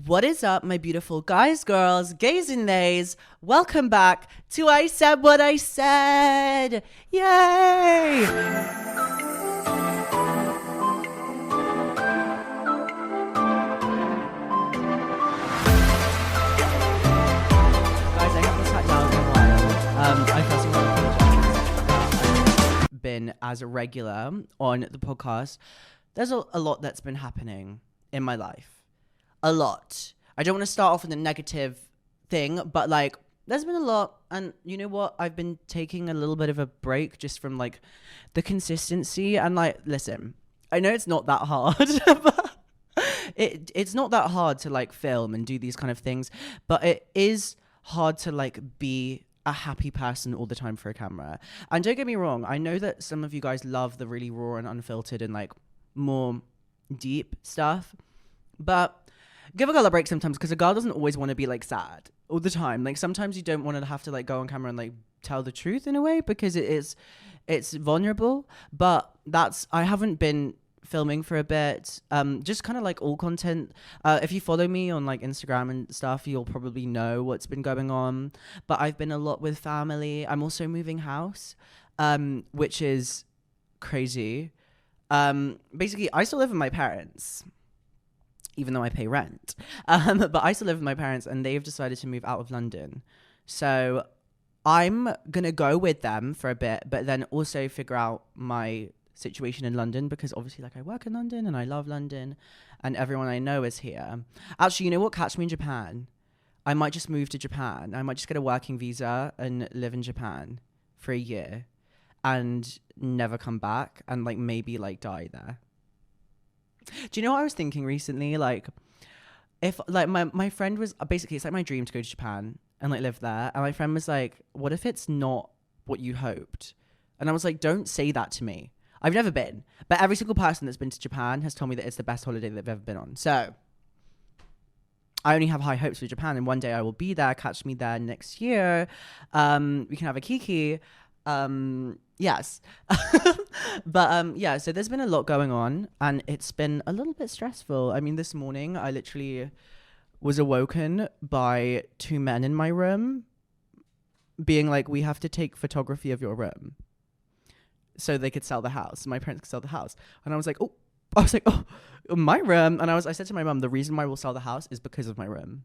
What is up, my beautiful guys, girls, gays and nays? Welcome back to I Said What I Said. Yay! Guys, I haven't sat down in a while. I first of all apologize that I've been as regular on the podcast. There's a lot that's been happening in my life. A lot. I don't want to start off with a negative thing, but like there's been a lot, and you know what? I've been taking a little bit of a break just from like the consistency, and like listen, I know it's not that hard, but it's not that hard to like film and do these kind of things, but it is hard to like be a happy person all the time for a camera. And don't get me wrong, I know that some of you guys love the really raw and unfiltered and like more deep stuff, but give a girl a break sometimes, because a girl doesn't always want to be like sad all the time. Like sometimes you don't want to have to like go on camera and like tell the truth in a way, because it's vulnerable. But I haven't been filming for a bit, just kind of like all content. If you follow me on like Instagram and stuff, you'll probably know what's been going on. But I've been a lot with family. I'm also moving house, which is crazy. Basically I still live with my parents, even though I pay rent. But I still live with my parents, and they've decided to move out of London. So I'm going to go with them for a bit, but then also figure out my situation in London, because obviously like I work in London and I love London and everyone I know is here. Actually, you know what? Catch me in Japan. I might just move to Japan. I might just get a working visa and live in Japan for a year and never come back, and like maybe like die there. Do you know what I was thinking recently? Like, if like my friend was basically, it's like my dream to go to Japan and like live there. And my friend was like, what if it's not what you hoped? And I was like, don't say that to me. I've never been, but every single person that's been to Japan has told me that it's the best holiday they've ever been on. So I only have high hopes for Japan, and one day I will be there. Catch me there next year. We can have a kiki. Yes. But yeah, so there's been a lot going on, and it's been a little bit stressful. I mean, this morning I literally was awoken by two men in my room being like, we have to take photography of your room so they could sell the house. My parents could sell the house. And I was like, oh, my room. And I said to my mum, the reason why we'll sell the house is because of my room.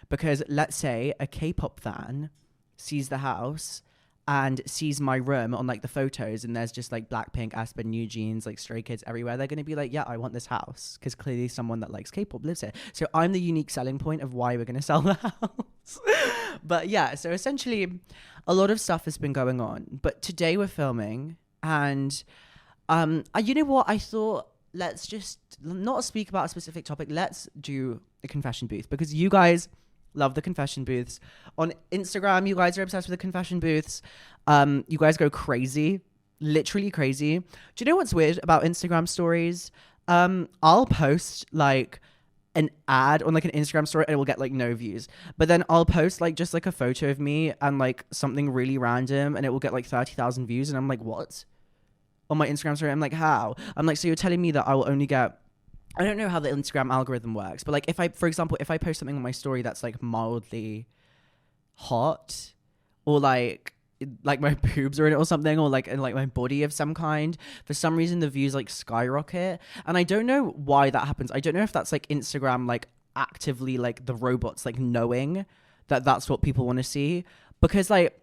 Because let's say a K-pop fan sees the house and sees my room on like the photos, and there's just like Blackpink, Aspen, New Jeans, like Stray Kids everywhere. They're going to be like, yeah, I want this house, because clearly someone that likes K-pop lives here. So I'm the unique selling point of why we're going to sell the house. But yeah, so essentially a lot of stuff has been going on. But today we're filming, and you know what? I thought, let's just not speak about a specific topic. Let's do a confession booth, because you guys love the confession booths. On Instagram, you guys are obsessed with the confession booths. You guys go crazy, literally crazy. Do you know what's weird about Instagram stories? I'll post like an ad on like an Instagram story and it will get like no views. But then I'll post like just like a photo of me and like something really random, and it will get like 30,000 views. And I'm like, what? On my Instagram story, I'm like, how? I'm like, so you're telling me that I will only get, I don't know how the Instagram algorithm works, but like if I, for example, if I post something on my story that's like mildly hot, or like my boobs are in it or something, or like in like my body of some kind, for some reason the views like skyrocket. And I don't know why that happens. I don't know if that's like Instagram like actively like the robots like knowing that that's what people want to see, because like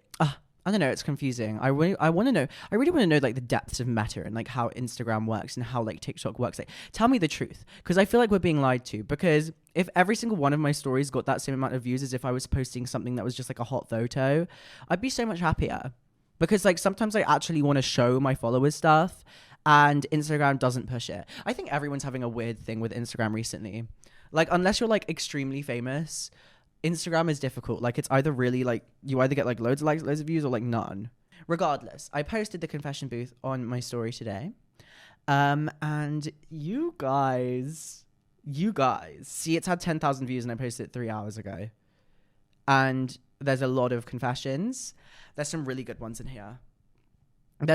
I don't know, it's confusing. I really want to know like the depths of Meta and like how Instagram works and how like TikTok works. Like, tell me the truth, because I feel like we're being lied to. Because if every single one of my stories got that same amount of views as if I was posting something that was just like a hot photo, I'd be so much happier. Because like sometimes I actually want to show my followers stuff, and Instagram doesn't push it. I think everyone's having a weird thing with Instagram recently. Like, unless you're like extremely famous, Instagram is difficult. Like, it's either really like you either get like loads of likes, loads of views, or like none. Regardless, I posted the confession booth on my story today, and you guys, see, it's had 10,000 views, and I posted it 3 hours ago, and there's a lot of confessions. There's some really good ones in here. I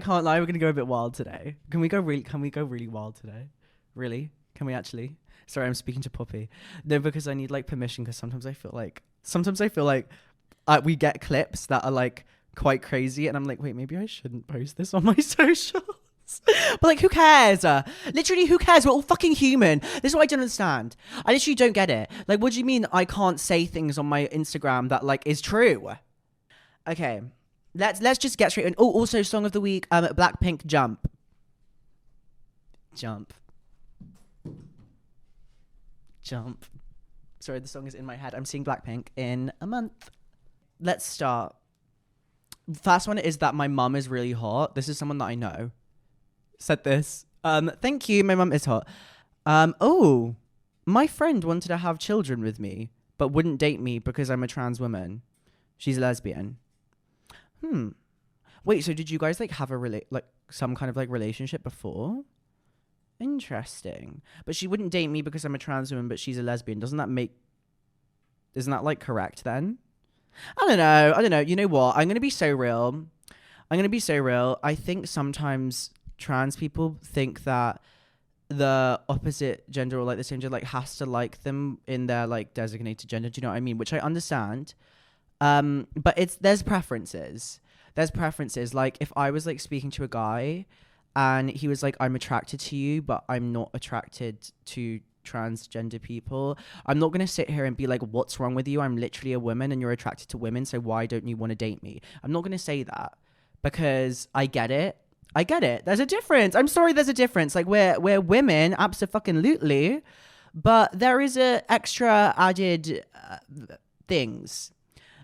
can't lie, we're gonna go a bit wild today. Can we go really wild today? Really? Can we actually? Sorry, I'm speaking to Poppy. No, because I need like permission, because sometimes I feel like we get clips that are like quite crazy, and I'm like, wait, maybe I shouldn't post this on my socials. But like, who cares? Literally, who cares? We're all fucking human. This is what I don't understand. I literally don't get it. Like, what do you mean I can't say things on my Instagram that like is true? Okay, let's just get straight in. Oh, also song of the week, Blackpink, Jump. Sorry, the song is in my head. I'm seeing Blackpink in a month. Let's start. First one is that my mum is really hot. This is someone that I know said this. Thank you. My mum is hot. Oh, my friend wanted to have children with me, but wouldn't date me because I'm a trans woman. She's a lesbian. Wait, so did you guys like have some kind of like relationship before? Interesting. But she wouldn't date me because I'm a trans woman, but she's a lesbian. Isn't that like correct then? I don't know. You know what? I'm going to be so real. I think sometimes trans people think that the opposite gender or like the same gender like has to like them in their like designated gender. Do you know what I mean? Which I understand. But there's preferences. Like if I was like speaking to a guy and he was like, I'm attracted to you, but I'm not attracted to transgender people, I'm not going to sit here and be like, what's wrong with you? I'm literally a woman and you're attracted to women, so why don't you want to date me? I'm not going to say that, because I get it. There's a difference. I'm sorry, there's a difference. Like we're women, abso-fucking-lutely, but there is a extra added things.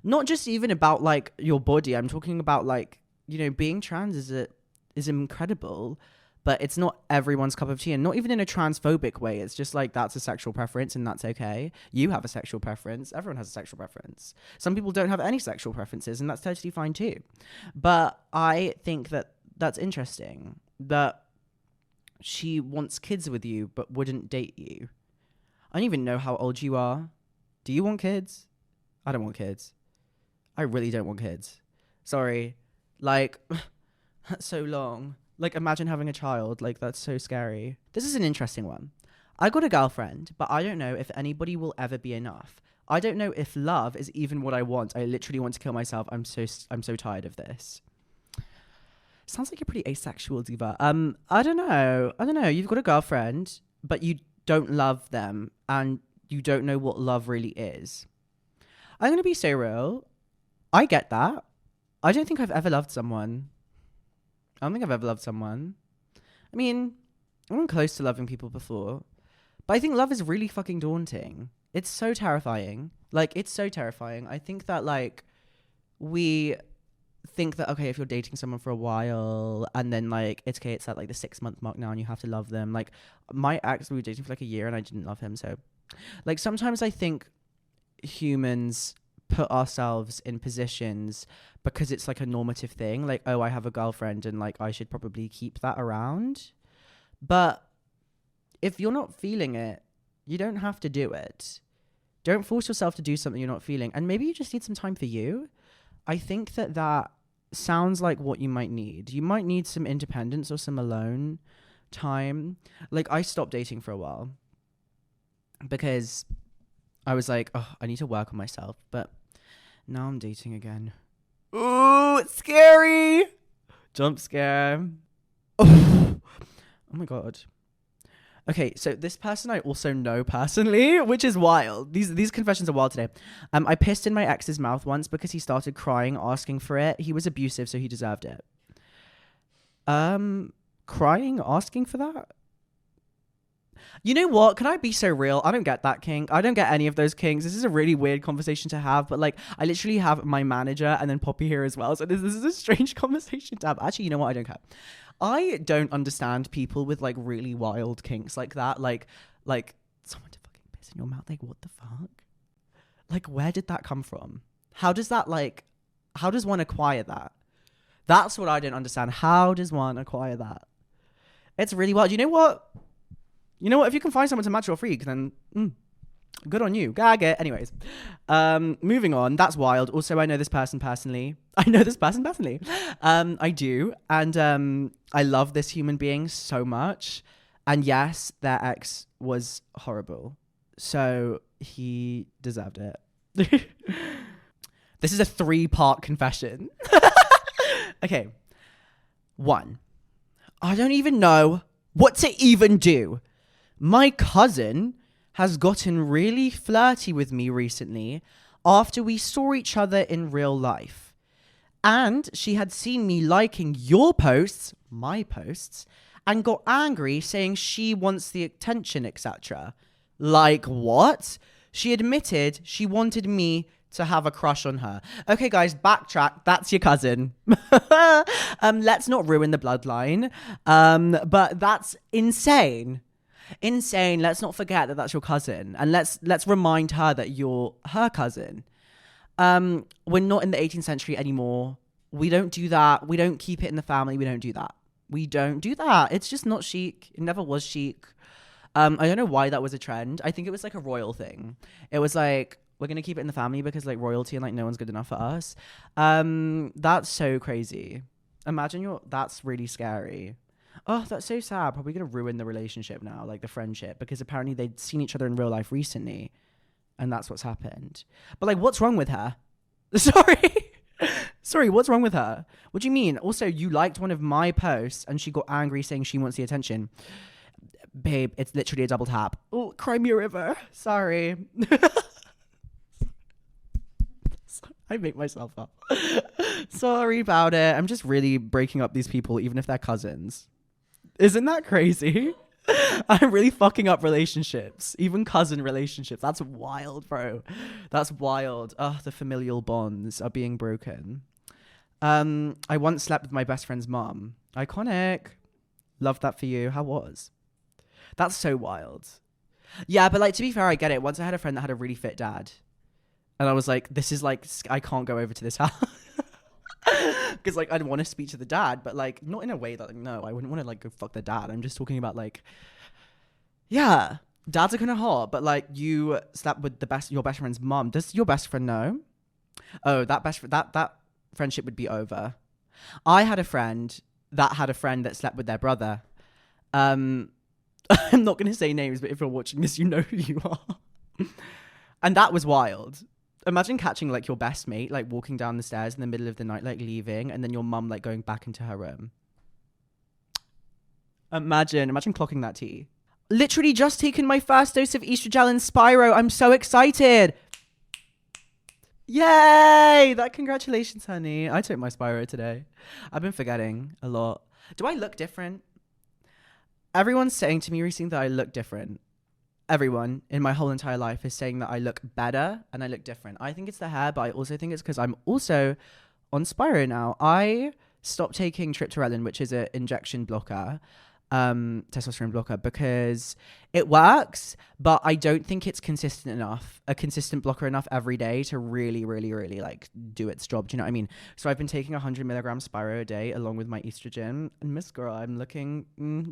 Not just even about like your body. I'm talking about like, you know, being trans is incredible, but it's not everyone's cup of tea, and not even in a transphobic way. It's just like, that's a sexual preference and that's okay. You have a sexual preference. Everyone has a sexual preference. Some people don't have any sexual preferences, and that's totally fine too. But I think that that's interesting that she wants kids with you but wouldn't date you. I don't even know how old you are. Do you want kids? I don't want kids. I really don't want kids. Sorry. Like, that's so long. Like, imagine having a child. Like, that's so scary. This is an interesting one. I got a girlfriend, but I don't know if anybody will ever be enough. I don't know if love is even what I want. I literally want to kill myself. I'm so tired of this. Sounds like you're pretty asexual, diva. I don't know. You've got a girlfriend, but you don't love them, and you don't know what love really is. I'm going to be so real. I get that. I don't think I've ever loved someone. I mean, I've been close to loving people before, but I think love is really fucking daunting. It's so terrifying. Like, it's so terrifying. I think that, like, we think that, okay, if you're dating someone for a while and then, like, it's okay, it's at, like, the 6-month mark now and you have to love them. Like, my ex, we were dating for, like, a year and I didn't love him, so, like, sometimes I think humans put ourselves in positions because it's like a normative thing, like, oh, I have a girlfriend and like I should probably keep that around. But if you're not feeling it, you don't have to do it. Don't force yourself to do something you're not feeling, and maybe you just need some time for you. I think that sounds like what you might need. You might need some independence or some alone time. Like, I stopped dating for a while because I was like, oh, I need to work on myself. But now I'm dating again. Ooh, it's scary. Jump scare. Oh my God. Okay, so this person I also know personally, which is wild. These confessions are wild today. I pissed in my ex's mouth once because he started crying, asking for it. He was abusive, so he deserved it. Crying, asking for that? You know what? Can I be so real? I don't get that kink. I don't get any of those kinks. This is a really weird conversation to have, but like, I literally have my manager and then Poppy here as well. So this is a strange conversation to have. Actually, you know what? I don't care. I don't understand people with like really wild kinks like that. Like someone to fucking piss in your mouth. Like, what the fuck? Like, where did that come from? How does one acquire that? That's what I don't understand. How does one acquire that? It's really wild. You know what? If you can find someone to match your freak, then good on you. Gag it. Anyways, moving on. That's wild. Also, I know this person personally. I do. And I love this human being so much. And yes, their ex was horrible. So he deserved it. This is a 3-part confession. Okay. 1. I don't even know what to even do. My cousin has gotten really flirty with me recently after we saw each other in real life. And she had seen me liking your posts, my posts, and got angry saying she wants the attention, etc. Like what? She admitted she wanted me to have a crush on her. Okay, guys, backtrack. That's your cousin. Let's not ruin the bloodline. But that's insane. Insane. Let's not forget that that's your cousin, and let's remind her that you're her cousin. We're not in the 18th century anymore. We don't do that. We don't keep it in the family. We don't do that. We don't do that. It's just not chic. It never was chic. I don't know why that was a trend. I think it was like a royal thing. It was like, we're going to keep it in the family because like royalty and like no one's good enough for us. That's so crazy. Imagine that's really scary. Oh, that's so sad. Probably going to ruin the relationship now, like the friendship, because apparently they'd seen each other in real life recently and that's what's happened. But like, what's wrong with her? Sorry, what's wrong with her? What do you mean? Also, you liked one of my posts and she got angry saying she wants the attention. Babe, it's literally a double tap. Oh, cry me a river. Sorry. I make myself up. Sorry about it. I'm just really breaking up these people, even if they're cousins. Isn't that crazy? I'm really fucking up relationships, even cousin relationships. That's wild, bro. That's wild. Oh, the familial bonds are being broken. I once slept with my best friend's mom. Iconic. Love that for you. How was? That's so wild. Yeah, but like, to be fair, I get it. Once I had a friend that had a really fit dad. And I was like, this is like, I can't go over to this house. Because like, I'd want to speak to the dad, but like, not in a way that like, no, I wouldn't want to like go fuck the dad. I'm just talking about like, yeah, dads are kind of hot, but like, you slept with your best friend's mom. Does your best friend know? Oh, that friendship would be over. I had a friend that slept with their brother. I'm not going to say names, but if you're watching this, you know who you are. And that was wild. Imagine catching like your best mate like walking down the stairs in the middle of the night, like leaving, and then your mum like going back into her room. Imagine clocking that tea. Literally just taken my first dose of estrogen and Spyro. I'm so excited. Yay! Congratulations, honey. I took my Spyro today. I've been forgetting a lot. Do I look different? Everyone's saying to me recently that I look different. Everyone in my whole entire life is saying that I look better and I look different. I think it's the hair, but I also think it's because I'm also on Spyro now. I stopped taking triptorelin, which is an injection blocker, testosterone blocker, because it works, but I don't think it's a consistent blocker enough every day to really, really, really like do its job. Do you know what I mean? So I've been taking 100 milligrams Spyro a day along with my estrogen, and Miss Girl, I'm looking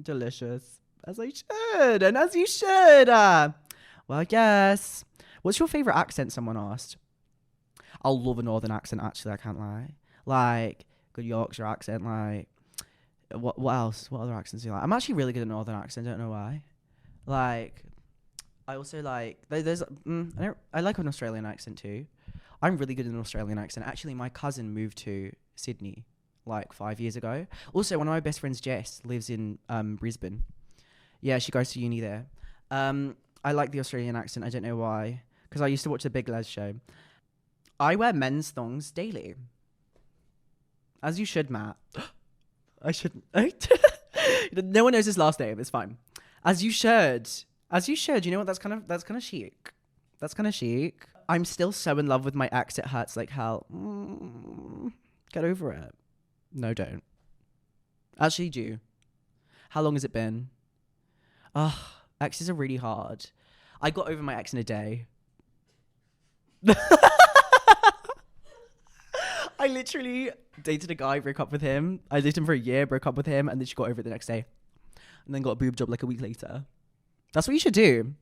delicious. As I should, and as you should. Well, yes. What's your favourite accent, someone asked? I love a northern accent, actually, I can't lie. Like, good Yorkshire accent, like, what else? What other accents do you like? I'm actually really good at northern accent, don't know why. Like, I also like, I like an Australian accent too. I'm really good at an Australian accent. Actually, my cousin moved to Sydney, like, 5 years ago. Also, one of my best friends, Jess, lives in Brisbane. Yeah, she goes to uni there. I like the Australian accent. I don't know why. Because I used to watch the Big Les show. I wear men's thongs daily. As you should, Matt. I shouldn't. No one knows his last name. It's fine. As you should. As you should. You know what? That's kind of chic. That's kind of chic. I'm still so in love with my ex. It hurts like hell. Get over it. No, don't. Actually, do. How long has it been? Exes are really hard. I got over my ex in a day. I literally dated a guy, broke up with him. I dated him for a year, broke up with him, and then she got over it the next day. And then got a boob job like a week later. That's what you should do.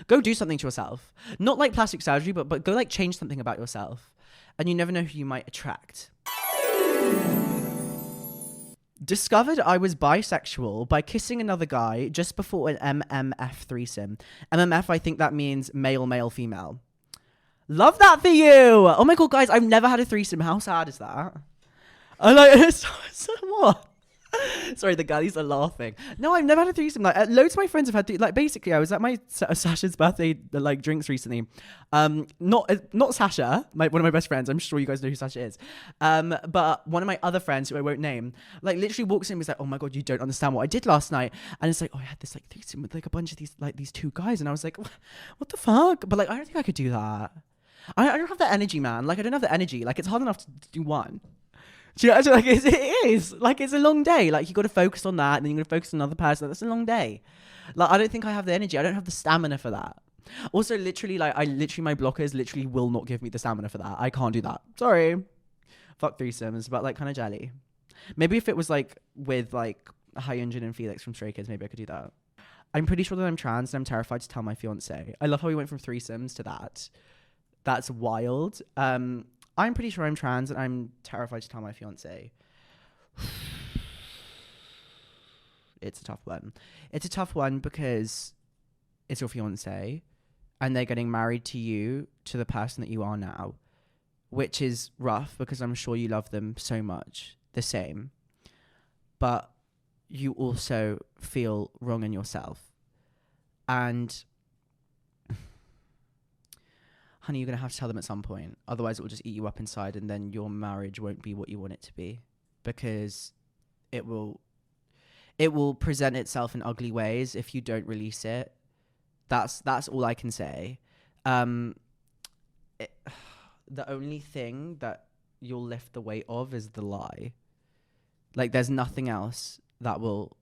Go do something to yourself. Not like plastic surgery, but go like change something about yourself. And you never know who you might attract. Discovered I was bisexual by kissing another guy just before an MMF threesome. MMF, I think that means male, male, female. Love that for you. Oh my God, guys, I've never had a threesome. How sad is that? I like, so what? Sorry, the girlies are laughing. No, I've never had a threesome. Like, loads of my friends have had like, basically, I was at my Sasha's birthday like drinks recently. Not Sasha, one of my best friends. I'm sure you guys know who Sasha is. But one of my other friends who I won't name, like, literally walks in and was like, "Oh my God, you don't understand what I did last night." And it's like, "Oh, I had this like threesome with like a bunch of these two guys," and I was like, "What the fuck?" But like, I don't think I could do that. I don't have that energy, man. Like, I don't have the energy. Like, it's hard enough to do one. Do you know, like, it is like, it's a long day. Like, you got to focus on that, and then you got to focus on another person. That's a long day. Like, I don't think I have the energy. I don't have the stamina for that. Also, literally, like, my blockers literally will not give me the stamina for that. I can't do that. Sorry. Fuck threesomes, but like, kind of jelly. Maybe if it was like with like Hyunjin and Felix from Stray Kids, maybe I could do that. I'm pretty sure that I'm trans, and I'm terrified to tell my fiance. I love how we went from threesomes to that. That's wild. I'm pretty sure I'm trans, and I'm terrified to tell my fiance. It's a tough one. It's a tough one because it's your fiance, and they're getting married to you, to the person that you are now, which is rough because I'm sure you love them so much, the same. But you also feel wrong in yourself. And honey, you're going to have to tell them at some point. Otherwise, it will just eat you up inside, and then your marriage won't be what you want it to be, because it will present itself in ugly ways if you don't release it. That's all I can say. The only thing that you'll lift the weight of is the lie. Like, there's nothing else that will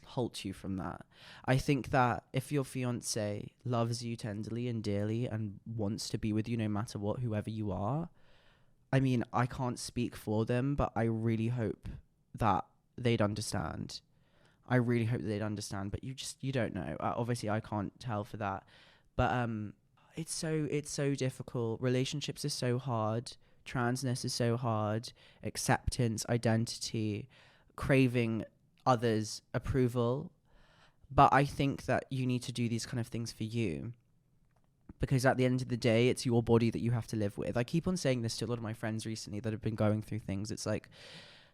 halt you from that. I think that if your fiance loves you tenderly and dearly and wants to be with you no matter what, whoever you are, I mean, I can't speak for them, but I really hope that they'd understand. I really hope that they'd understand, but you don't know. Obviously, I can't tell for that, but it's so difficult. Relationships are so hard. Transness is so hard. Acceptance, identity, craving others' approval. But I think that you need to do these kind of things for you, because at the end of the day, it's your body that you have to live with. I keep on saying this to a lot of my friends recently that have been going through things. It's like,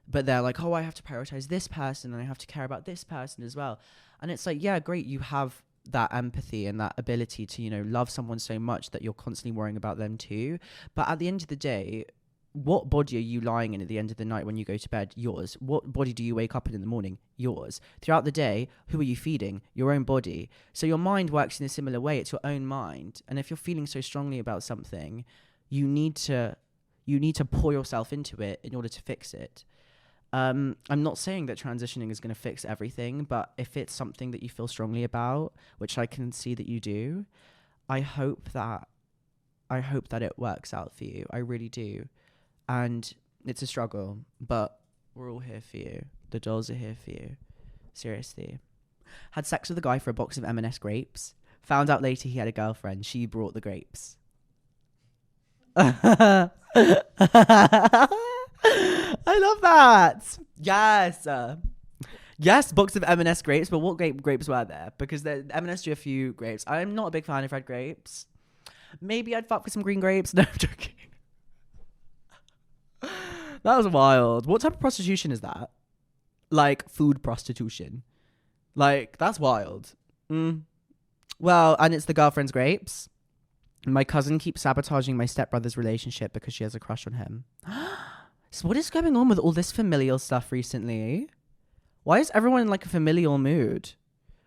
but they're like, "Oh, I have to prioritize this person, and I have to care about this person as well." And it's like, yeah, great, you have that empathy and that ability to, you know, love someone so much that you're constantly worrying about them too. But at the end of the day, what body are you lying in at the end of the night when you go to bed? Yours. What body do you wake up in the morning? Yours. Throughout the day, who are you feeding? Your own body. So your mind works in a similar way. It's your own mind. And if you're feeling so strongly about something, you need to pour yourself into it in order to fix it. I'm not saying that transitioning is going to fix everything, but if it's something that you feel strongly about, which I can see that you do, I hope that it works out for you. I really do. And it's a struggle, but we're all here for you. The dolls are here for you. Seriously. Had sex with a guy for a box of M&S grapes. Found out later he had a girlfriend. She brought the grapes. I love that. Yes. Yes, box of M&S grapes, but what grapes were there? Because the M&S do a few grapes. I'm not a big fan of red grapes. Maybe I'd fuck with some green grapes. No, I'm joking. That was wild. What type of prostitution is that? Like, food prostitution. Like, that's wild. Well, and it's the girlfriend's grapes. My cousin keeps sabotaging my stepbrother's relationship because she has a crush on him. So what is going on with all this familial stuff recently? Why is everyone in like a familial mood?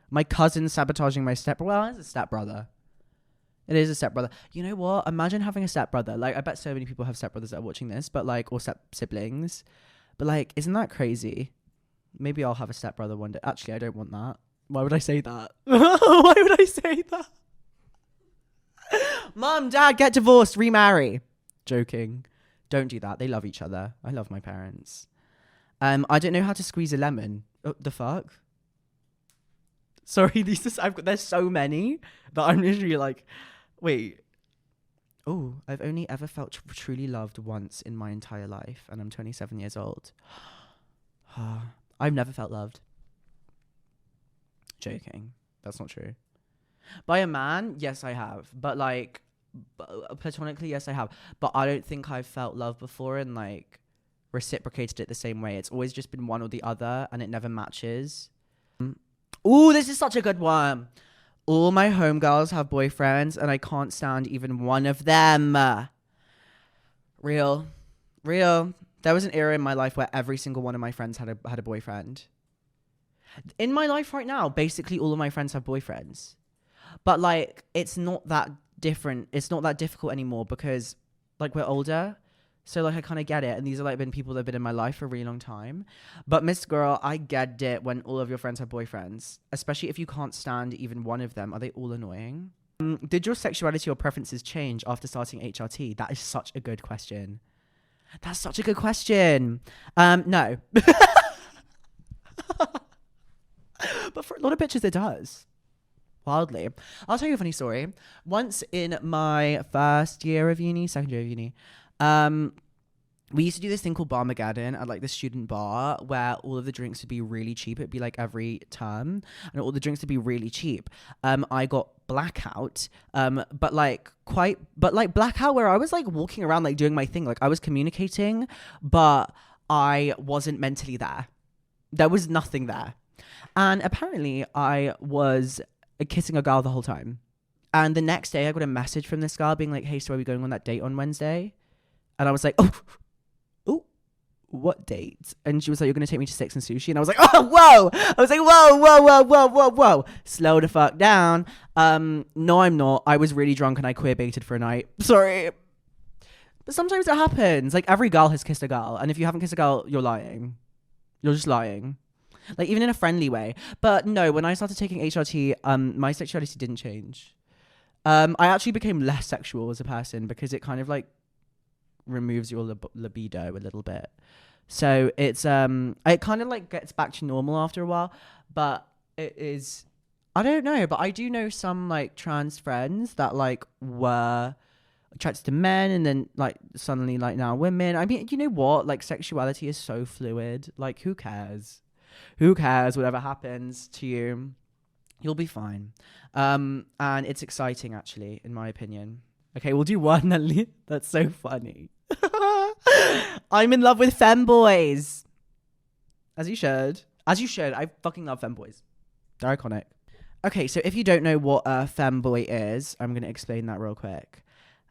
My cousin sabotaging my stepbrother. Well, it's a stepbrother. It is a stepbrother. You know what? Imagine having a stepbrother. Like, I bet so many people have stepbrothers that are watching this, but like, or siblings. But like, isn't that crazy? Maybe I'll have a stepbrother one day. Actually, I don't want that. Why would I say that? Why would I say that? Mom, Dad, get divorced, remarry. Joking. Don't do that. They love each other. I love my parents. I don't know how to squeeze a lemon. Oh, the fuck? Sorry, there's so many that I'm literally like, wait. Oh, I've only ever felt truly loved once in my entire life, and I'm 27 years old. I've never felt loved. Joking. That's not true. By a man, yes, I have. But like, platonically, yes, I have. But I don't think I've felt love before and like reciprocated it the same way. It's always just been one or the other, and it never matches. Ooh, this is such a good one. All my homegirls have boyfriends, and I can't stand even one of them. Real. There was an era in my life where every single one of my friends had a boyfriend. In my life right now, basically all of my friends have boyfriends. But like, it's not that different. It's not that difficult anymore because like we're older. So like I kind of get it. And these are like been people that have been in my life for a really long time. But Miss Girl, I get it when all of your friends have boyfriends. Especially if you can't stand even one of them. Are they all annoying? Did your sexuality or preferences change after starting HRT? That is such a good question. That's such a good question. No. But for a lot of bitches, it does. Wildly. I'll tell you a funny story. Once in my second year of uni, we used to do this thing called Barmageddon at like the student bar where all of the drinks would be really cheap. It'd be like every term and all the drinks would be really cheap. I got blackout, but blackout where I was like walking around like doing my thing. Like I was communicating, but I wasn't mentally there. There was nothing there. And apparently I was kissing a girl the whole time. And the next day I got a message from this girl being like, hey, so are we going on that date on Wednesday? And I was like, oh, what date? And she was like, you're going to take me to Six and Sushi? And I was like, oh, whoa. I was like, whoa. Slow the fuck down. No, I'm not. I was really drunk and I queer baited for a night. Sorry. But sometimes it happens. Like every girl has kissed a girl. And if you haven't kissed a girl, you're lying. You're just lying. Like even in a friendly way. But no, when I started taking HRT, my sexuality didn't change. I actually became less sexual as a person because it kind of like removes your libido a little bit. So it's it kind of like gets back to normal after a while, but it is, I don't know, but I do know some like trans friends that like were attracted to men and then like suddenly like now women. I mean, you know what, like sexuality is so fluid. Like who cares whatever happens to you, you'll be fine. And it's exciting actually, in my opinion. Okay, we'll do one. That's so funny. I'm in love with femboys. As you should. I fucking love femboys. They're iconic. Okay, so if you don't know what a femboy is, I'm going to explain that real quick.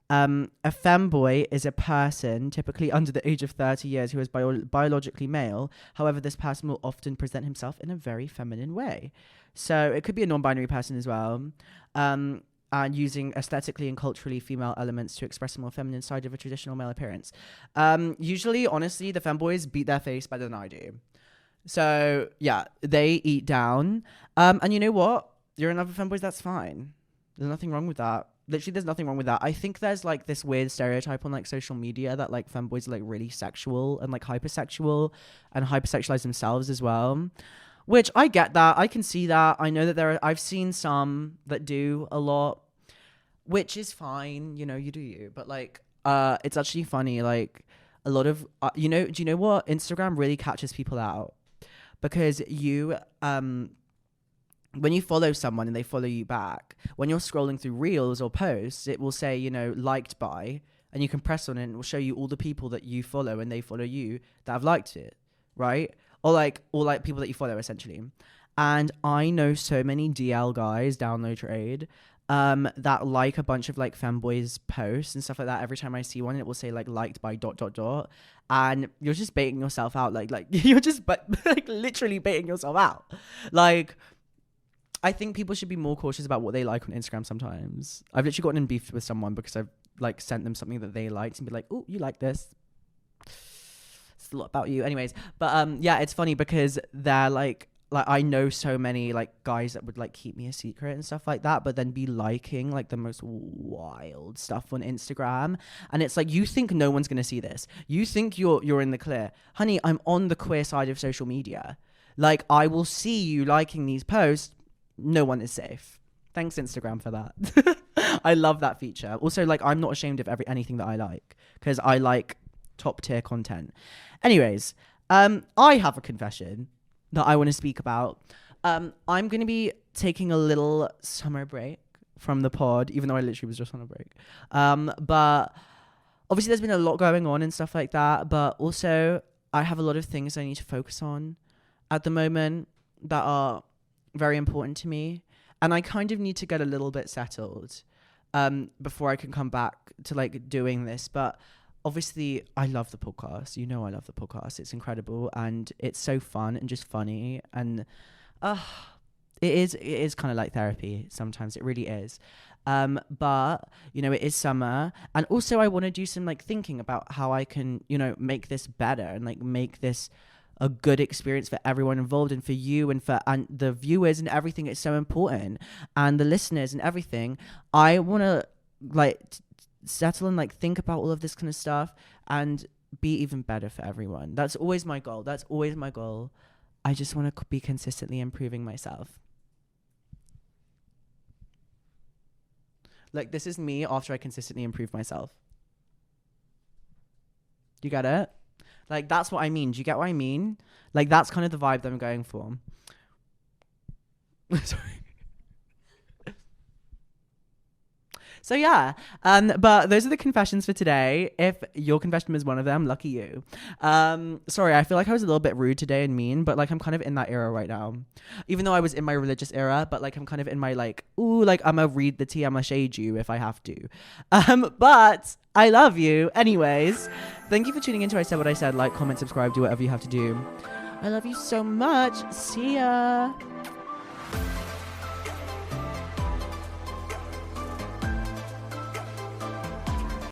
A femboy is a person typically under the age of 30 years who is biologically male. However, this person will often present himself in a very feminine way. So it could be a non-binary person as well. And using aesthetically and culturally female elements to express a more feminine side of a traditional male appearance. Usually, honestly, the femboys beat their face better than I do. So, yeah, they eat down. And you know what? You're in love with femboys, that's fine. There's nothing wrong with that. Literally, there's nothing wrong with that. I think there's, like, this weird stereotype on, like, social media that, like, femboys are, like, really sexual and, like, hypersexual and hypersexualize themselves as well. Which, I get that. I can see that. I know that I've seen some that do a lot. Which is fine, you know, you do you. But, like, it's actually funny, like, a lot of, do you know what? Instagram really catches people out. Because you, when you follow someone and they follow you back, when you're scrolling through reels or posts, it will say, you know, liked by, and you can press on it and it will show you all the people that you follow and they follow you that have liked it, right? Or people that you follow, essentially. And I know so many DL guys, download trade, that like a bunch of like femboys posts and stuff like that. Every time I see one, it will say like liked by ... and you're just baiting yourself out. Like you're just like literally baiting yourself out. Like I think people should be more cautious about what they like on Instagram sometimes. I've literally gotten in beef with someone because I've like sent them something that they liked and be like, oh, you like this, it's a lot about you. Anyways, but yeah, it's funny because they're like I know so many like guys that would like keep me a secret and stuff like that, but then be liking like the most wild stuff on Instagram. And it's like, you think no one's gonna see this, you think you're in the clear. Honey, I'm on the queer side of social media. Like I will see you liking these posts. No one is safe. Thanks Instagram for that. I love that feature. Also, like, I'm not ashamed of anything that I like because I like top tier content. Anyways, I have a confession that I want to speak about. I'm going to be taking a little summer break from the pod, even though I literally was just on a break. But obviously there's been a lot going on and stuff like that. But also I have a lot of things I need to focus on at the moment that are very important to me. And I kind of need to get a little bit settled before I can come back to like doing this. But obviously I love the podcast. You know I love the podcast. It's incredible and it's so fun and just funny. And it is kind of like therapy sometimes. It really is. But, you know, it is summer. And also I want to do some like thinking about how I can, you know, make this better and like make this a good experience for everyone involved and for you and for and the viewers and everything. It's so important, and the listeners and everything. I want to like settle and like think about all of this kind of stuff and be even better for everyone. That's always my goal. I just want to be consistently improving myself. Like, this is me after I consistently improve myself. You get it? Like, that's what I mean. Do you get what I mean? Like, that's kind of the vibe that I'm going for. Sorry. So, yeah. But those are the confessions for today. If your confession is one of them, lucky you. Sorry, I feel like I was a little bit rude today and mean, but, like, I'm kind of in that era right now. Even though I was in my religious era, but, like, I'm kind of in my, like, ooh, like, I'm gonna read the tea, I'm gonna shade you if I have to. But I love you. Anyways, thank you for tuning into I Said What I Said. Like, comment, subscribe, do whatever you have to do. I love you so much. See ya.